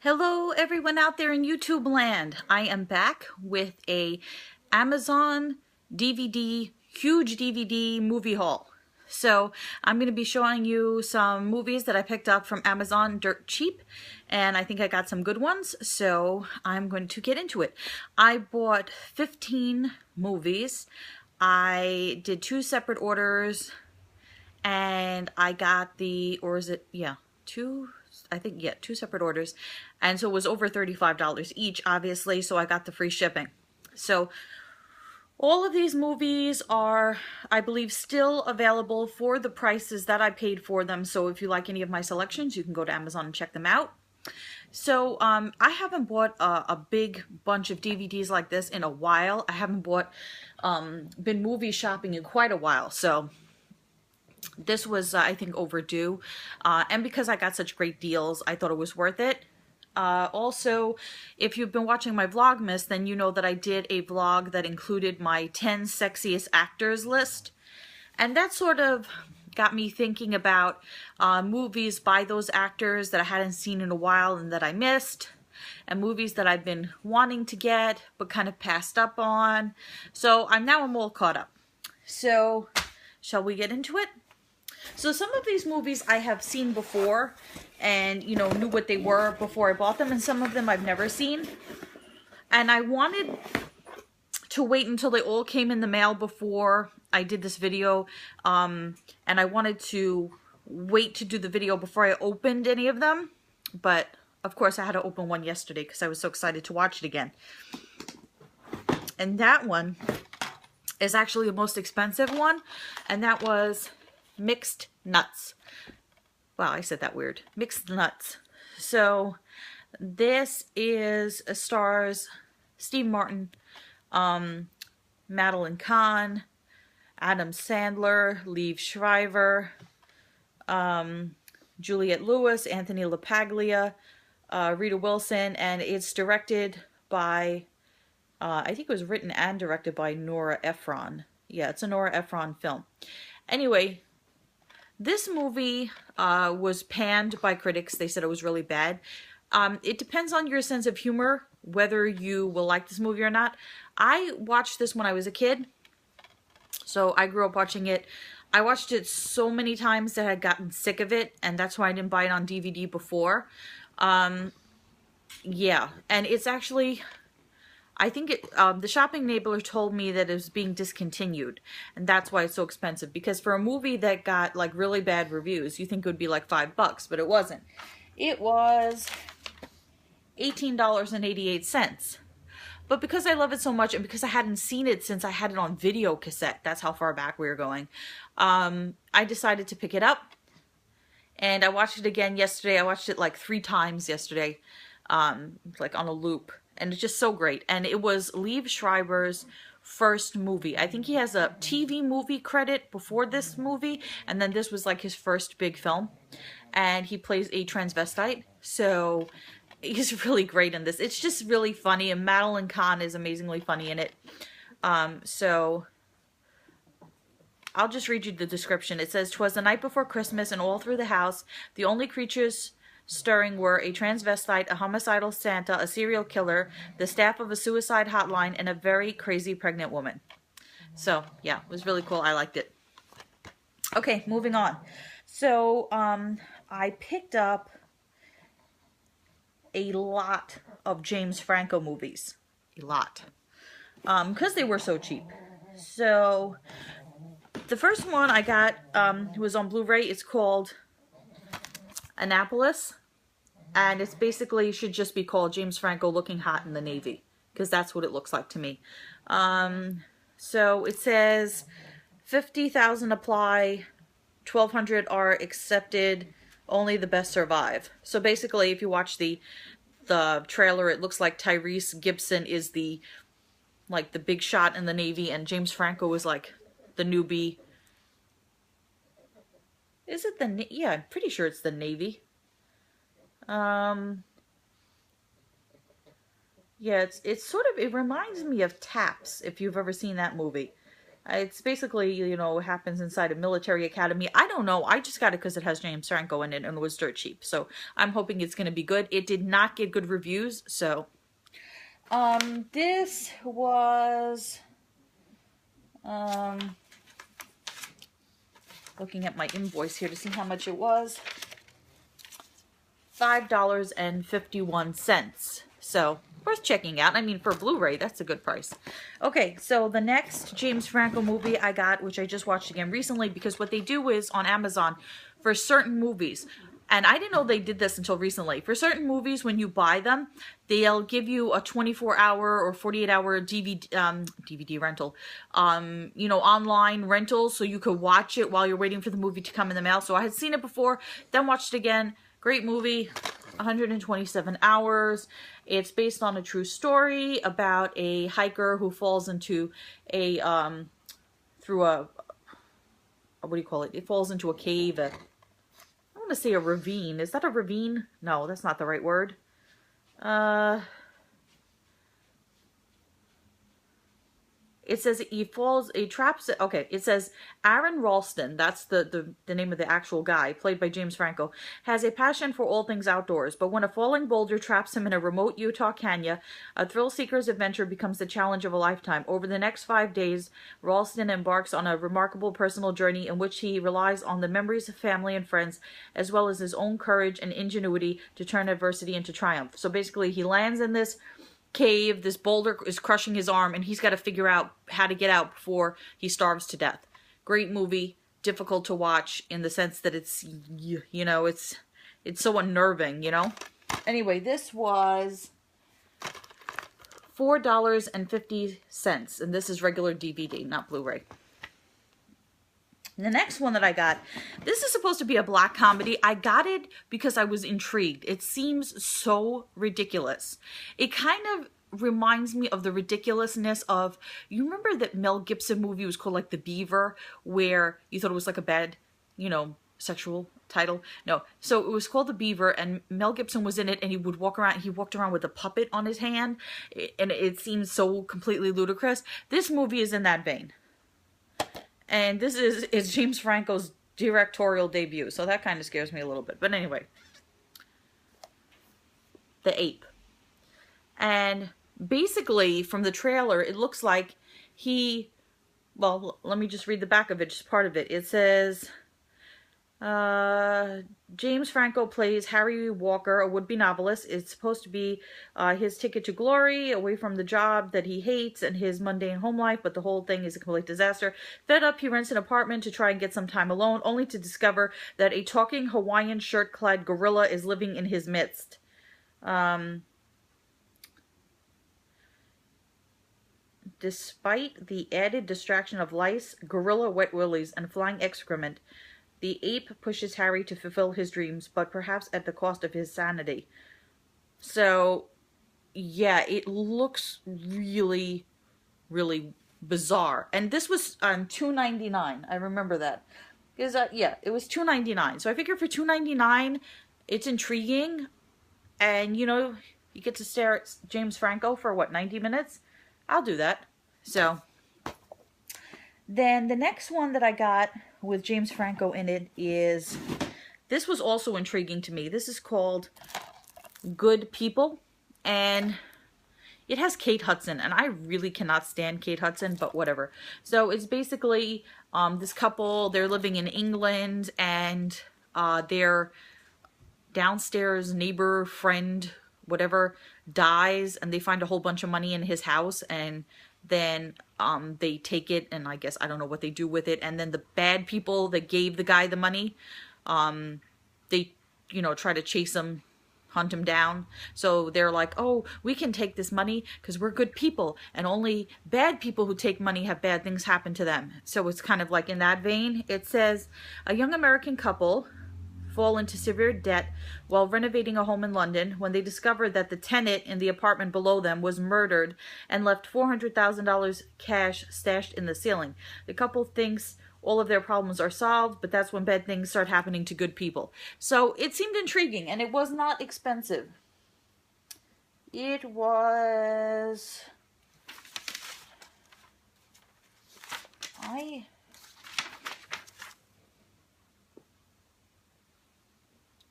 Hello everyone out there in YouTube land. I am back with a Amazon DVD, huge DVD movie haul. So I'm going to be showing you some movies that I picked up from Amazon dirt cheap, and I think I got some good ones, so I'm going to get into it. I bought 15 movies. I did 2 separate orders, and I got the, or is it, yeah, two separate orders, and so it was over $35 each, obviously, so I got the free shipping. So all of these movies are, I believe, still available for the prices that I paid for them, so if you like any of my selections, you can go to Amazon and check them out. So I haven't bought a big bunch of DVDs like this in a while. I haven't been movie shopping in quite a while, so this was, I think, overdue. And because I got such great deals, I thought it was worth it. Also, if you've been watching my Vlogmas, then you know that I did a vlog that included my 10 sexiest actors list. And that sort of got me thinking about movies by those actors that I hadn't seen in a while and that I missed. And movies that I've been wanting to get but kind of passed up on. So I'm all caught up. So, shall we get into it? So some of these movies I have seen before and, you know, knew what they were before I bought them, and some of them I've never seen. And I wanted to wait until they all came in the mail before I did this video, and I wanted to wait to do the video before I opened any of them. But, of course, I had to open one yesterday because I was so excited to watch it again. And that one is actually the most expensive one, and that was Mixed Nuts. Wow, I said that weird. Mixed Nuts. So this stars Steve Martin, Madeline Kahn, Adam Sandler, Liev Schreiber, Juliette Lewis, Anthony LaPaglia, Rita Wilson, and it's directed by, I think it was written and directed by Nora Ephron. Yeah, it's a Nora Ephron film. Anyway, this movie was panned by critics. They said it was really bad. It depends on your sense of humor, whether you will like this movie or not. I watched this when I was a kid, so I grew up watching it. I watched it so many times that I had gotten sick of it, and that's why I didn't buy it on DVD before. Yeah, and it's actually, I think the shopping enabler told me that it was being discontinued, and that's why it's so expensive. Because for a movie that got like really bad reviews, you think it would be like $5, but it wasn't. It was $18.88. But because I love it so much, and because I hadn't seen it since I had it on video cassette, that's how far back we were going, I decided to pick it up. And I watched it again yesterday. I watched it like 3 times yesterday, like on a loop. And it's just so great. And it was Liev Schreiber's first movie. I think he has a TV movie credit before this movie, and then this was like his first big film. And he plays a transvestite, so he's really great in this. It's just really funny, and Madeline Kahn is amazingly funny in it. So I'll just read you the description. It says, "'Twas the night before Christmas, and all through the house, the only creatures stirring were a transvestite, a homicidal Santa, a serial killer, the staff of a suicide hotline, and a very crazy pregnant woman." So, yeah, it was really cool. I liked it. Okay, moving on. So, I picked up a lot of James Franco movies. A lot. Because they were so cheap. So, the first one I got was on Blu-ray. It's called Annapolis, and it's basically should just be called James Franco Looking Hot in the Navy, because that's what it looks like to me. So it says 50,000 apply, 1,200 are accepted, only the best survive. So basically, if you watch the trailer, it looks like Tyrese Gibson is the big shot in the Navy, and James Franco is like the newbie. Is it the, yeah, I'm pretty sure it's the Navy. Yeah, it's sort of, it reminds me of Taps, if you've ever seen that movie. It's basically, you know, happens inside a military academy. I don't know. I just got it because it has James Franco in it and it was dirt cheap. So I'm hoping it's going to be good. It did not get good reviews. So, this was, looking at my invoice here to see how much it was. $5.51. So worth checking out. I mean, for Blu-ray, that's a good price. Okay, so the next James Franco movie I got, which I just watched again recently, because what they do is on Amazon for certain movies, and I didn't know they did this until recently. For certain movies, when you buy them, they'll give you a 24-hour or 48-hour DVD rental, you know, online rental, so you could watch it while you're waiting for the movie to come in the mail. So I had seen it before, then watched it again. Great movie, 127 hours. It's based on a true story about a hiker who falls into a, through a, what do you call it? It falls into a cave. I want to say a ravine. Is that a ravine? No, that's not the right word. It says he falls, he traps, okay, it says Aaron Ralston, that's the name of the actual guy, played by James Franco, has a passion for all things outdoors, but when a falling boulder traps him in a remote Utah canyon, a thrill-seeker's adventure becomes the challenge of a lifetime. Over the next 5 days, Ralston embarks on a remarkable personal journey in which he relies on the memories of family and friends, as well as his own courage and ingenuity to turn adversity into triumph. So basically, he lands in this cave, this boulder is crushing his arm, and he's got to figure out how to get out before he starves to death. Great movie, difficult to watch in the sense that it's, you know, it's so unnerving, you know. Anyway, this was $4.50, and this is regular DVD, not Blu-ray. The next one that I got, this is supposed to be a black comedy. I got it because I was intrigued. It seems so ridiculous. It kind of reminds me of the ridiculousness of, you remember that Mel Gibson movie was called like The Beaver, where you thought it was like a bad, you know, sexual title? No. So it was called The Beaver, and Mel Gibson was in it, and he would walk around, he walked around with a puppet on his hand, and it seems so completely ludicrous. This movie is in that vein. And this is James Franco's directorial debut, so that kind of scares me a little bit. But anyway, The Ape. And basically, from the trailer, it looks like he, well, let me just read the back of it, just part of it. It says, James Franco plays Harry Walker, a would-be novelist. It's supposed to be his ticket to glory, away from the job that he hates and his mundane home life, but the whole thing is a complete disaster. Fed up, he rents an apartment to try and get some time alone, only to discover that a talking Hawaiian shirt-clad gorilla is living in his midst. Despite the added distraction of lice, gorilla wet willies, and flying excrement, the ape pushes Harry to fulfill his dreams, but perhaps at the cost of his sanity. So, yeah, it looks really, really bizarre. And this was $2.99. I remember that. Because, yeah, it was $2.99. So I figure for $2.99, it's intriguing. And, you know, you get to stare at James Franco for, what, 90 minutes? I'll do that. So, then the next one that I got with James Franco in it is, this was also intriguing to me. This is called Good People, and it has Kate Hudson, and I really cannot stand Kate Hudson, but whatever. So it's basically this couple, they're living in England, and their downstairs neighbor, friend, whatever, dies, and they find a whole bunch of money in his house, and then they take it, and I guess I don't know what they do with it, and then the bad people that gave the guy the money, they, you know, try to chase him, hunt him down. So they're like, oh, we can take this money because we're good people, and only bad people who take money have bad things happen to them. So it's kind of like in that vein. It says, a young American couple fall into severe debt while renovating a home in London when they discovered that the tenant in the apartment below them was murdered and left $400,000 cash stashed in the ceiling. The couple thinks all of their problems are solved, but that's when bad things start happening to good people. So it seemed intriguing, and it was not expensive. It was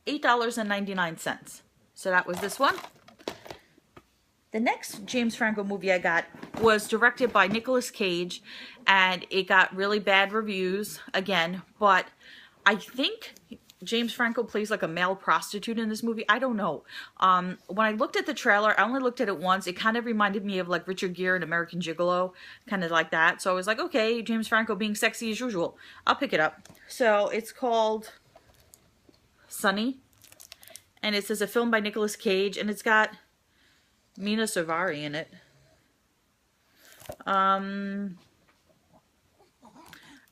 $8.99. So that was this one. The next James Franco movie I got was directed by Nicolas Cage, and it got really bad reviews again, but I think James Franco plays like a male prostitute in this movie. I don't know. When I looked at the trailer, I only looked at it once. It kind of reminded me of like Richard Gere and American Gigolo, kind of like that. So I was like, okay, James Franco being sexy as usual. I'll pick it up. So it's called Sunny, and it says a film by Nicolas Cage, and it's got Mina Savari in it.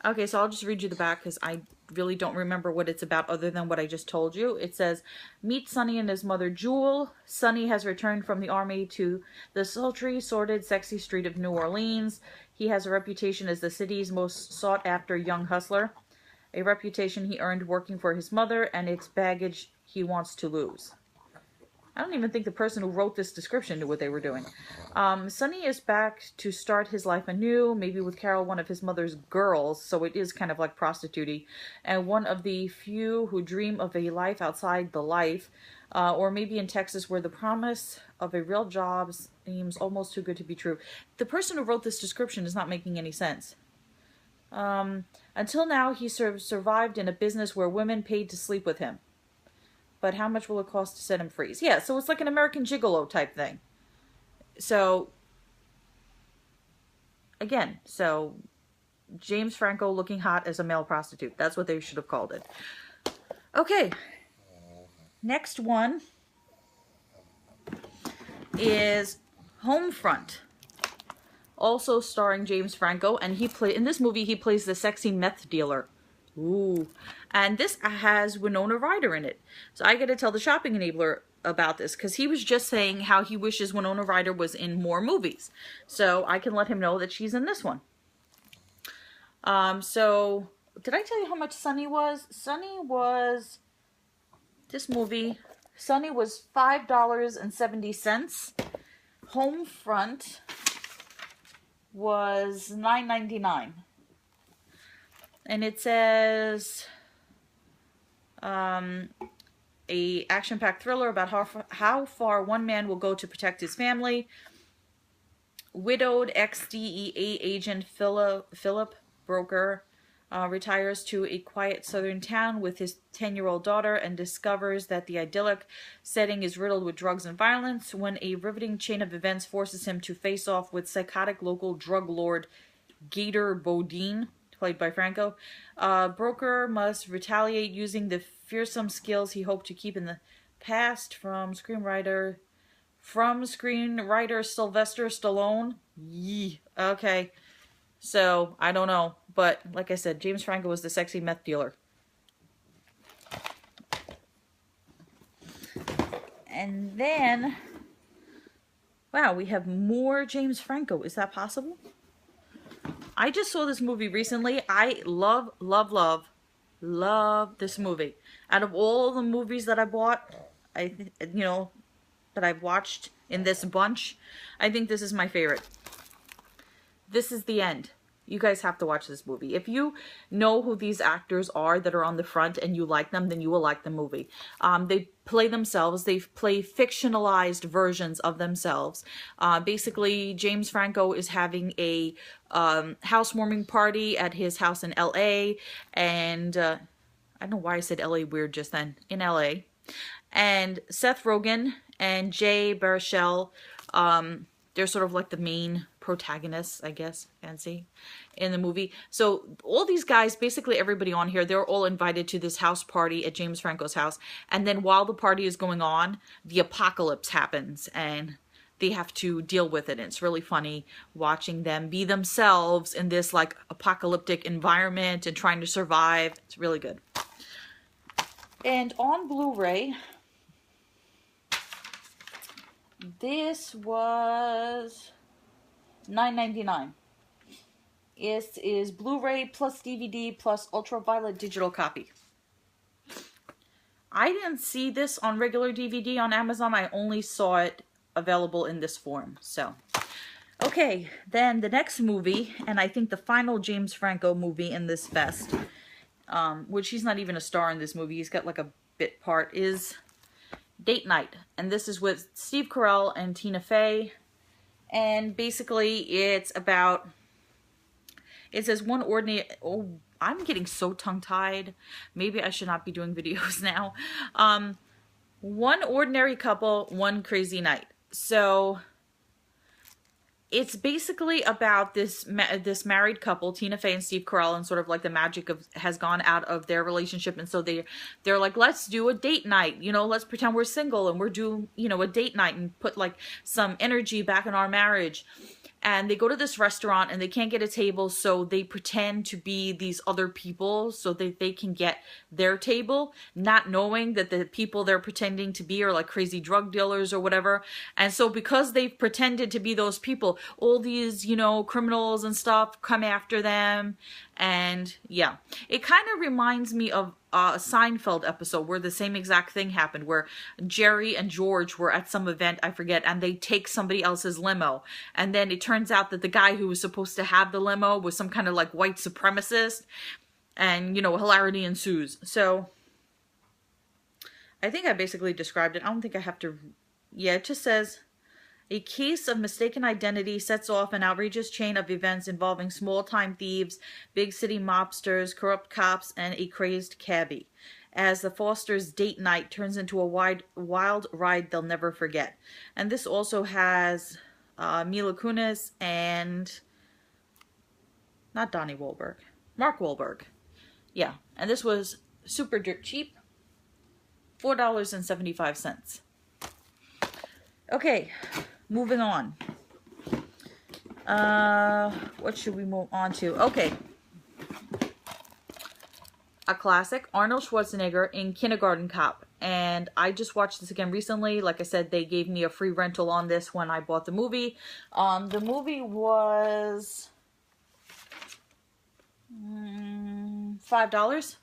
Okay, so I'll just read you the back because I really don't remember what it's about other than what I just told you. It says, meet Sonny and his mother Jewel. Sonny has returned from the army to the sultry, sordid, sexy street of New Orleans. He has a reputation as the city's most sought-after young hustler, a reputation he earned working for his mother, and its baggage he wants to lose. I don't even think the person who wrote this description knew what they were doing. Sonny is back to start his life anew, maybe with Carol, one of his mother's girls, so it is kind of like prostitute-y, and one of the few who dream of a life outside the life, or maybe in Texas where the promise of a real job seems almost too good to be true. The person who wrote this description is not making any sense. Until now, he survived in a business where women paid to sleep with him. But how much will it cost to set him free? Yeah, so it's like an American Gigolo type thing. So, again, so James Franco looking hot as a male prostitute. That's what they should have called it. Okay. Next one is Homefront. Also starring James Franco. And in this movie, he plays the sexy meth dealer. Ooh. And this has Winona Ryder in it. So I got to tell the shopping enabler about this because he was just saying how he wishes Winona Ryder was in more movies. So I can let him know that she's in this one. So did I tell you how much Sunny was? This movie, Sunny was $5.70. Homefront was $9.99. And it says a action-packed thriller about how far one man will go to protect his family. Widowed ex-DEA agent Philip Broker retires to a quiet southern town with his 10-year-old daughter and discovers that the idyllic setting is riddled with drugs and violence when a riveting chain of events forces him to face off with psychotic local drug lord Gator Bodine, played by Franco. Broker must retaliate using the fearsome skills he hoped to keep in the past from screenwriter Sylvester Stallone. Yee. Okay. So, I don't know. But, like I said, James Franco was the sexy meth dealer. And then, wow, we have more James Franco. Is that possible? I just saw this movie recently. I love this movie. Out of all the movies that I bought, that I've watched in this bunch, I think this is my favorite. This is the End. You guys have to watch this movie. If you know who these actors are that are on the front and you like them, then you will like the movie. They play themselves. They play fictionalized versions of themselves. Basically, James Franco is having a housewarming party at his house in L.A. And I don't know why I said L.A. weird just then. In L.A. And Seth Rogen and Jay Baruchel, they're sort of like the main protagonists, I guess, fancy, in the movie. So all these guys, basically everybody on here, they're all invited to this house party at James Franco's house. And then while the party is going on, the apocalypse happens and they have to deal with it. And it's really funny watching them be themselves in this like apocalyptic environment and trying to survive. It's really good. And on Blu-ray, this was $9.99. It is Blu-ray plus DVD plus ultraviolet digital copy. I didn't see this on regular DVD on Amazon. I only saw it available in this form. So, Okay, then the next movie, and I think the final James Franco movie in this fest, which he's not even a star in this movie, he's got like a bit part, is Date Night. And this is with Steve Carell and Tina Fey. And basically it's about, it says one ordinary, oh, I'm getting so tongue-tied. Maybe I should not be doing videos now. One ordinary couple, one crazy night. So it's basically about this married couple, Tina Fey and Steve Carell, and sort of like the magic has gone out of their relationship, and so they're like, let's do a date night, you know, let's pretend we're single and we're doing, you know, a date night and put like some energy back in our marriage. And they go to this restaurant and they can't get a table, so they pretend to be these other people so that they can get their table, not knowing that the people they're pretending to be are like crazy drug dealers or whatever. And so because they've pretended to be those people, all these, you know, criminals and stuff come after them. And yeah, it kind of reminds me of a Seinfeld episode where the same exact thing happened, where Jerry and George were at some event, I forget, and they take somebody else's limo. And then it turns out that the guy who was supposed to have the limo was some kind of like white supremacist. And, you know, hilarity ensues. So I think I basically described it. I don't think I have to. Yeah, it just says, a case of mistaken identity sets off an outrageous chain of events involving small-time thieves, big city mobsters, corrupt cops, and a crazed cabbie, as the Fosters' date night turns into a wild ride they'll never forget. And this also has Mila Kunis and not Donnie Wahlberg, Mark Wahlberg. Yeah, and this was super dirt cheap, $4.75. Okay. Moving on. What should we move on to? Okay. A classic, Arnold Schwarzenegger in Kindergarten Cop. And I just watched this again recently. Like I said, they gave me a free rental on this when I bought the movie. The movie was $5.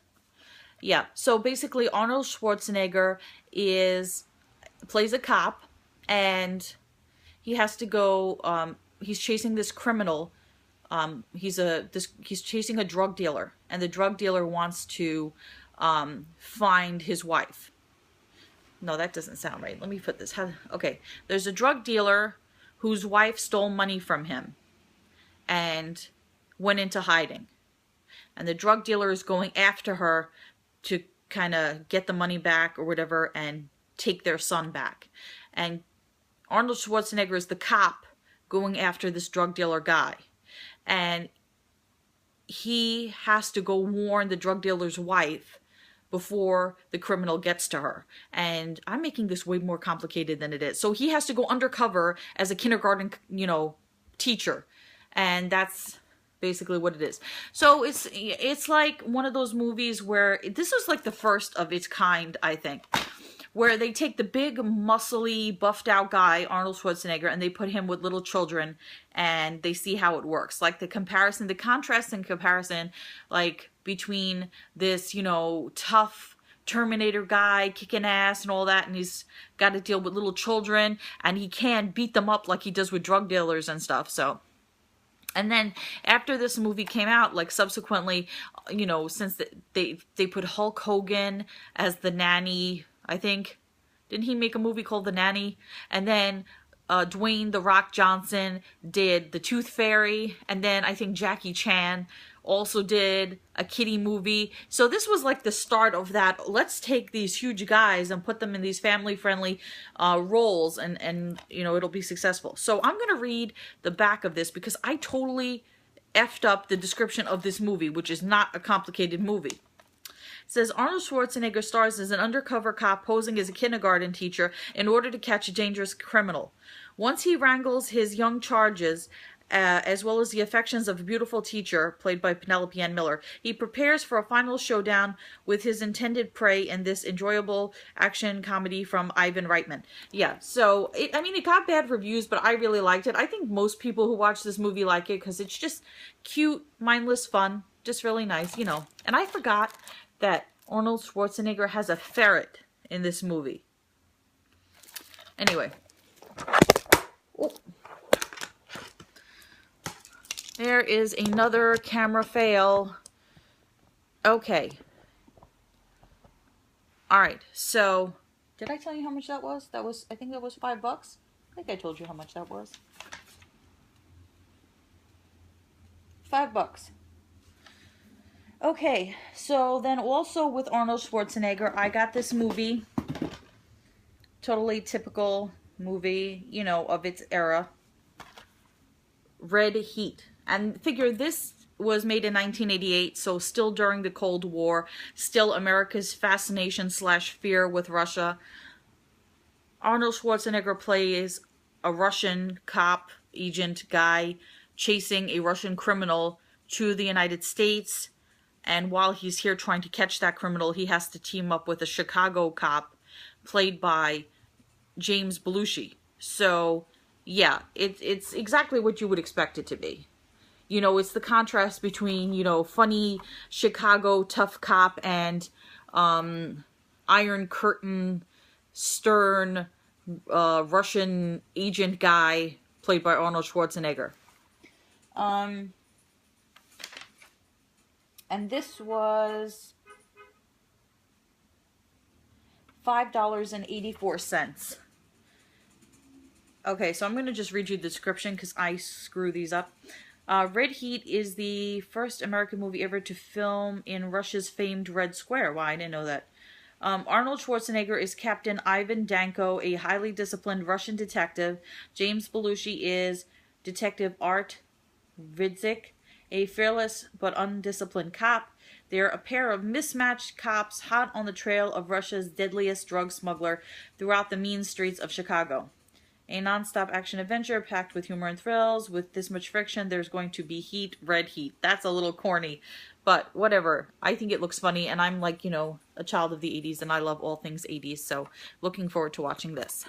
Yeah. So basically, Arnold Schwarzenegger plays a cop, and he has to go, he's chasing this criminal. He's chasing a drug dealer, and the drug dealer wants to find his wife. No, that doesn't sound right. Let me put this. Okay, there's a drug dealer whose wife stole money from him and went into hiding. And the drug dealer is going after her to kind of get the money back or whatever and take their son back. And Arnold Schwarzenegger is the cop going after this drug dealer guy. And he has to go warn the drug dealer's wife before the criminal gets to her. And I'm making this way more complicated than it is. So he has to go undercover as a kindergarten, you know, teacher. And that's basically what it is. So it's like one of those movies where this is like the first of its kind, I think, where they take the big, muscly, buffed out guy, Arnold Schwarzenegger, and they put him with little children, and they see how it works. Like the contrast and comparison, like between this, you know, tough Terminator guy kicking ass and all that, and he's got to deal with little children, and he can beat them up like he does with drug dealers and stuff. So, and then after this movie came out, like subsequently, you know, since they put Hulk Hogan as the nanny, I think. Didn't he make a movie called The Nanny? And then Dwayne The Rock Johnson did The Tooth Fairy. And then I think Jackie Chan also did a kiddie movie. So this was like the start of that. Let's take these huge guys and put them in these family-friendly roles, and you know, it'll be successful. So I'm going to read the back of this because I totally effed up the description of this movie, which is not a complicated movie. It says, Arnold Schwarzenegger stars as an undercover cop posing as a kindergarten teacher in order to catch a dangerous criminal. Once he wrangles his young charges, as well as the affections of a beautiful teacher, played by Penelope Ann Miller, he prepares for a final showdown with his intended prey in this enjoyable action comedy from Ivan Reitman. Yeah, so, I mean, it got bad reviews, but I really liked it. I think most people who watch this movie like it because it's just cute, mindless fun, just really nice, you know. And I forgot that Arnold Schwarzenegger has a ferret in this movie. Anyway. Oh. There is another camera fail. Okay. All right, so did I tell you how much that was? I think that was $5. I think I told you how much that was. $5. Okay, so then also with Arnold Schwarzenegger, I got this movie. Totally typical movie, you know, of its era. Red Heat. And figure this was made in 1988, so still during the Cold War, still America's fascination / fear with Russia. Arnold Schwarzenegger plays a Russian cop, agent guy, chasing a Russian criminal to the United States. And while he's here trying to catch that criminal, he has to team up with a Chicago cop played by James Belushi. So, yeah, it's exactly what you would expect it to be. You know, it's the contrast between, you know, funny Chicago tough cop and Iron Curtain, stern Russian agent guy played by Arnold Schwarzenegger. And this was $5.84. Okay, so I'm going to just read you the description because I screw these up. Red Heat is the first American movie ever to film in Russia's famed Red Square. Wow, I didn't know that. Arnold Schwarzenegger is Captain Ivan Danko, a highly disciplined Russian detective. James Belushi is Detective Art Vidzik, a fearless but undisciplined cop. They're a pair of mismatched cops hot on the trail of Russia's deadliest drug smuggler throughout the mean streets of Chicago. A non-stop action adventure packed with humor and thrills. With this much friction, there's going to be heat, red heat. That's a little corny, but whatever. I think it looks funny, and I'm like, you know, a child of the 80s, and I love all things 80s, so looking forward to watching this.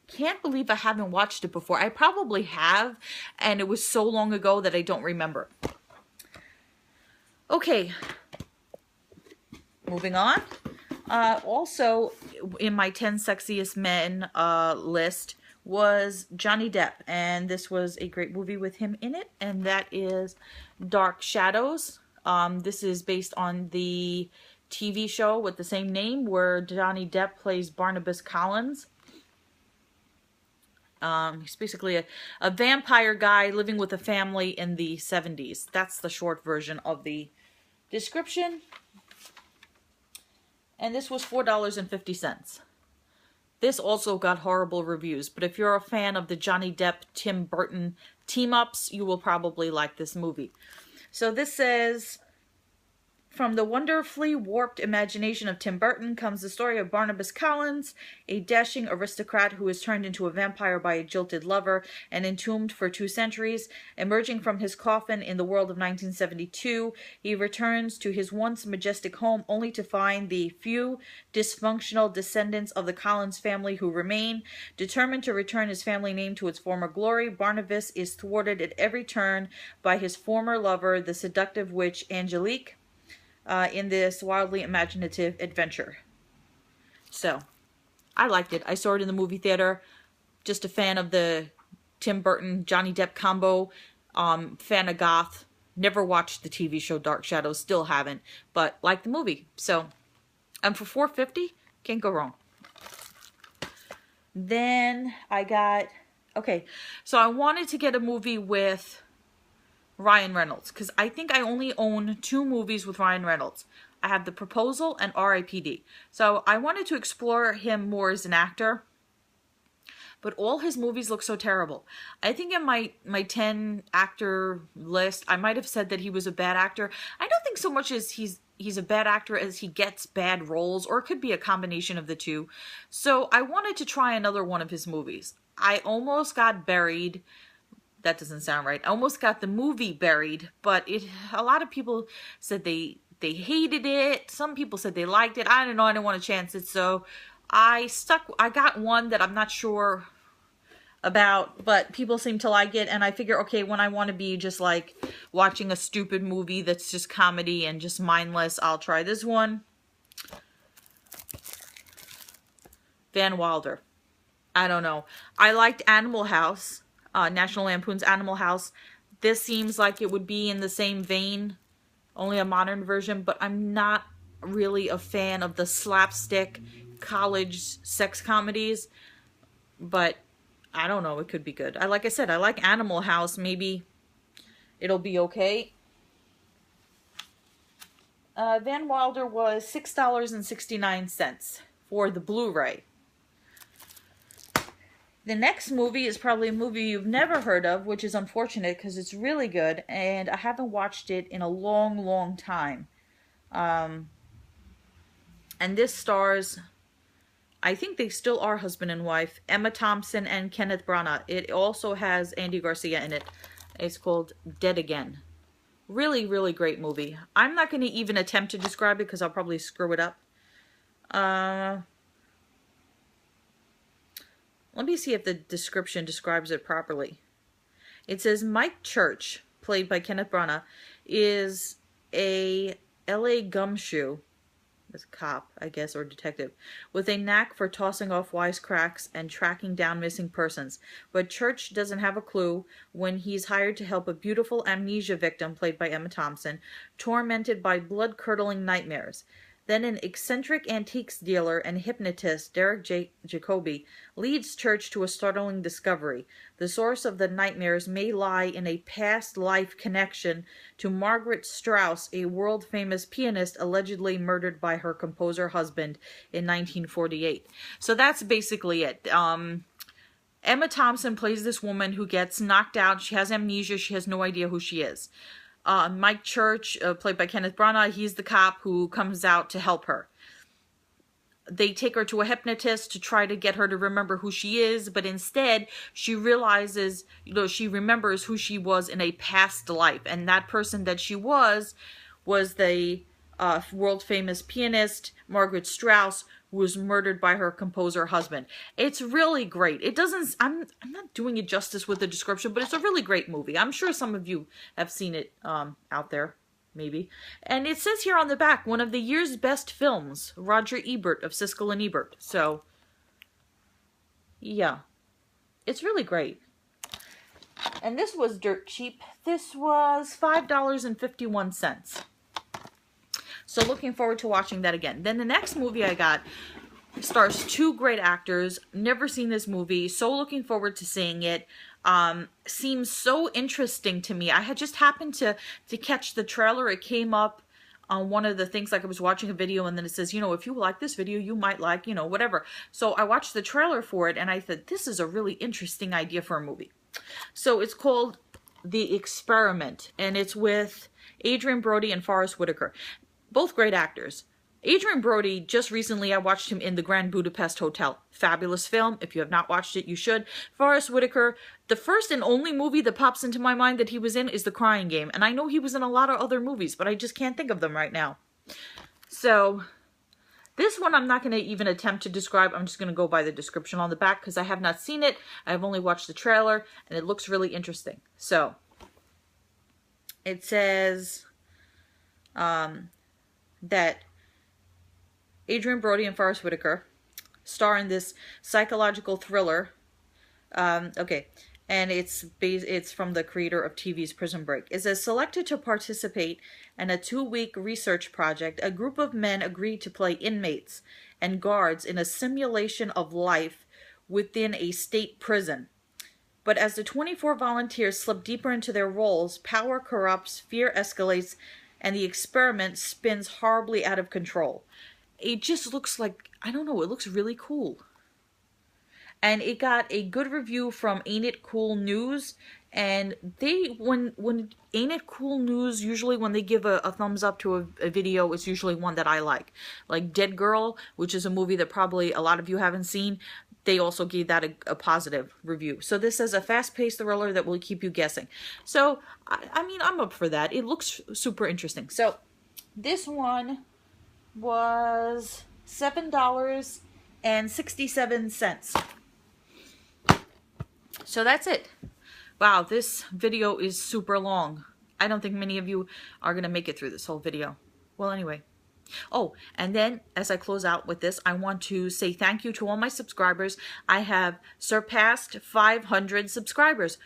Can't believe I haven't watched it before. I probably have, and it was so long ago that I don't remember. Okay, moving on. Also, in my 10 sexiest men list was Johnny Depp, and this was a great movie with him in it, and that is Dark Shadows. This is based on the TV show with the same name where Johnny Depp plays Barnabas Collins. He's basically a vampire guy living with a family in the 70s. That's the short version of the description. And this was $4.50. This also got horrible reviews, but if you're a fan of the Johnny Depp, Tim Burton team-ups, you will probably like this movie. So this says, from the wonderfully warped imagination of Tim Burton comes the story of Barnabas Collins, a dashing aristocrat who is turned into a vampire by a jilted lover and entombed for 2 centuries. Emerging from his coffin in the world of 1972, he returns to his once majestic home only to find the few dysfunctional descendants of the Collins family who remain. Determined to return his family name to its former glory, Barnabas is thwarted at every turn by his former lover, the seductive witch Angelique, in this wildly imaginative adventure. So, I liked it. I saw it in the movie theater. Just a fan of the Tim Burton, Johnny Depp combo. Fan of goth. Never watched the TV show Dark Shadows. Still haven't. But liked the movie. So, and for $4.50, can't go wrong. Then I got... Okay, so I wanted to get a movie with Ryan Reynolds, because I think I only own 2 movies with Ryan Reynolds. I have The Proposal and R.I.P.D. So I wanted to explore him more as an actor, but all his movies look so terrible. I think in my 10 actor list, I might have said that he was a bad actor. I don't think so much as he's a bad actor as he gets bad roles, or it could be a combination of the two. So I wanted to try another one of his movies. I almost got Buried. That doesn't sound right. I almost got the movie Buried, but a lot of people said they hated it. Some people said they liked it. I don't know. I didn't want to chance it, so I got one that I'm not sure about, but people seem to like it, and I figure, okay, when I want to be just like watching a stupid movie that's just comedy and just mindless, I'll try this one. Van Wilder. I don't know. I liked Animal House. National Lampoon's Animal House. This seems like it would be in the same vein, only a modern version, but I'm not really a fan of the slapstick college sex comedies, but I don't know, it could be good. Like I said, I like Animal House. Maybe it'll be okay. Van Wilder was $6.69 for the Blu-ray. The next movie is probably a movie you've never heard of, which is unfortunate because it's really good, and I haven't watched it in a long, long time. And this stars, I think they still are husband and wife, Emma Thompson and Kenneth Branagh. It also has Andy Garcia in it. It's called Dead Again. Really, really great movie. I'm not going to even attempt to describe it because I'll probably screw it up. Let me see if the description describes it properly. It says Mike Church, played by Kenneth Branagh, is a LA gumshoe, as a cop, I guess, or detective, with a knack for tossing off wisecracks and tracking down missing persons. But Church doesn't have a clue when he's hired to help a beautiful amnesia victim, played by Emma Thompson, tormented by blood-curdling nightmares. Then an eccentric antiques dealer and hypnotist, Derek Jacobi, leads Church to a startling discovery. The source of the nightmares may lie in a past life connection to Margaret Strauss, a world-famous pianist allegedly murdered by her composer husband in 1948. So that's basically it. Emma Thompson plays this woman who gets knocked out. She has amnesia. She has no idea who she is. Mike Church, played by Kenneth Branagh, he's the cop who comes out to help her. They take her to a hypnotist to try to get her to remember who she is, but instead she realizes, she remembers who she was in a past life, and that person that she was the world-famous pianist Margaret Strauss, who was murdered by her composer husband. It's really great. It doesn't, I'm not doing it justice with the description, but it's a really great movie. I'm sure some of you have seen it out there, maybe. And it says here on the back, one of the year's best films, Roger Ebert of Siskel and Ebert. So, yeah, it's really great. And this was dirt cheap. This was $5.51. So looking forward to watching that again. Then the next movie I got stars two great actors. Never seen this movie. So looking forward to seeing it. Seems so interesting to me. I had just happened to catch the trailer. It came up on one of the things, like I was watching a video, and then it says, if you like this video, you might like, whatever. So I watched the trailer for it, and I thought, this is a really interesting idea for a movie. So it's called The Experiment, and it's with Adrien Brody and Forest Whitaker. Both great actors. Adrien Brody, just recently I watched him in The Grand Budapest Hotel. Fabulous film. If you have not watched it, you should. Forest Whitaker, the first and only movie that pops into my mind that he was in is The Crying Game. And I know he was in a lot of other movies, but I just can't think of them right now. So, this one I'm not going to even attempt to describe. I'm just going to go by the description on the back because I have not seen it. I have only watched the trailer, and it looks really interesting. So, it says that Adrien Brody and Forest Whitaker star in this psychological thriller. And it's from the creator of TV's Prison Break. It says, selected to participate in a 2-week research project, a group of men agreed to play inmates and guards in a simulation of life within a state prison. But as the 24 volunteers slip deeper into their roles, power corrupts, fear escalates, and the experiment spins horribly out of control. It just looks like, I don't know, it looks really cool. And it got a good review from Ain't It Cool News. And when Ain't It Cool News, usually when they give a thumbs up to a video, it's usually one that I like. Like Dead Girl, which is a movie that probably a lot of you haven't seen, they also gave that a positive review. So this is a fast-paced thriller that will keep you guessing. So, I mean, I'm up for that. It looks super interesting. So, this one was $7.67. So that's it. Wow, this video is super long. I don't think many of you are going to make it through this whole video. Well, anyway. Oh, and then as I close out with this, I want to say thank you to all my subscribers. I have surpassed 500 subscribers.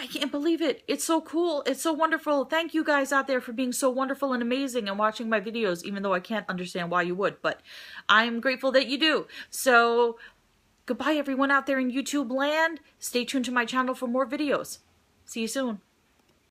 I can't believe it. It's so cool. It's so wonderful. Thank you guys out there for being so wonderful and amazing and watching my videos, even though I can't understand why you would, but I'm grateful that you do. So goodbye everyone out there in YouTube land. Stay tuned to my channel for more videos. See you soon.